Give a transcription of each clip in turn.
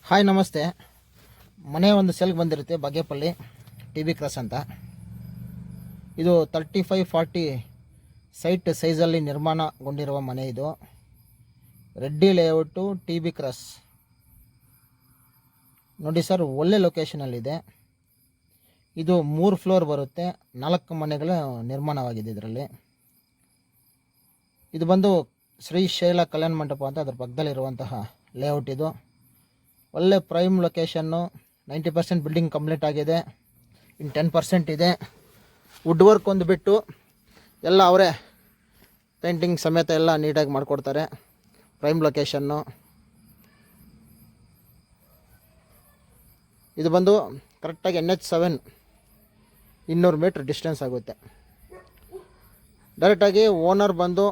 Hi ನಮಸ್ತೆ. ಮನೆ ಒಂದು ಸೆಲ್ಗೆ ಬಂದಿರುತ್ತೆ ಬಾಗೇಪಲ್ಲಿ TB ಕ್ರಾಸ್ ಅಂತ. ಇದು 35-40 ಸೈಟ್ ಸೈಜಲ್ಲಿ ನಿರ್ಮಾಣಗೊಂಡಿರುವ ಮನೆ. ಇದು ರೆಡ್ಡಿ ಲೇಔಟು TB ಕ್ರಾಸ್ ನೋಡಿ ಸರ್, ಒಳ್ಳೆ ಲೊಕೇಶನಲ್ಲಿದೆ. ಇದು 3 ಫ್ಲೋರ್ ಬರುತ್ತೆ, 4 ಮನೆಗಳ ನಿರ್ಮಾಣವಾಗಿದೆ ಇದರಲ್ಲಿ. ಇದು ಬಂದು ಶ್ರೀ ಶೈಲ ಕಲ್ಯಾಣ ಮಂಟಪ ಅಂತ ಅದರ ಪಕ್ಕದಲ್ಲಿರುವಂತಹ ಲೇಔಟ್. ಇದು ಒಳ್ಳೆ ಪ್ರೈಮ್ ಲೊಕೇಶನ್ನು. 90% ಬಿಲ್ಡಿಂಗ್ ಕಂಪ್ಲೀಟ್ ಆಗಿದೆ, ಇನ್ನು 10% ಇದೆ. ವುಡ್ ವರ್ಕ್ ಒಂದು ಬಿಟ್ಟು ಎಲ್ಲ ಅವರೇ ಪೇಂಟಿಂಗ್ ಸಮೇತ ಎಲ್ಲ ನೀಟಾಗಿ ಮಾಡಿಕೊಡ್ತಾರೆ. Prime location. ಇದು ಬಂದು ಕರೆಕ್ಟಾಗಿ NH7 200 ಮೀಟ್ರ್ ಡಿಸ್ಟೆನ್ಸ್ ಆಗುತ್ತೆ. ಡೈರೆಕ್ಟಾಗಿ ಓನರ್ ಬಂದು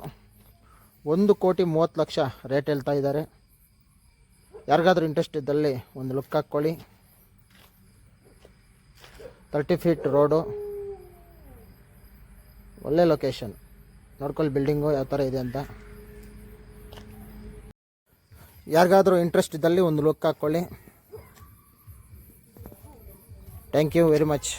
1,30,30,00,000 ರೇಟ್ ಹೇಳ್ತಾ ಇದ್ದಾರೆ. ಯಾರಿಗಾದ್ರೂ ಇಂಟ್ರೆಸ್ಟ್ ಇದ್ದಲ್ಲಿ ಒಂದು ಲುಕ್ ಹಾಕ್ಕೊಳ್ಳಿ. 30 ಫೀಟ್ ರೋಡು, ಒಳ್ಳೆ ಲೊಕೇಶನ್. ನೋಡ್ಕೊಳ್ಳಿ ಬಿಲ್ಡಿಂಗು ಯಾವ ಥರ ಇದೆ ಅಂತ. ಯಾರಿಗಾದ್ರೂ ಇಂಟ್ರೆಸ್ಟ್ ಇದ್ದಲ್ಲಿ ಒಂದು ಲುಕ್ ಹಾಕ್ಕೊಳ್ಳಿ. Thank you very much.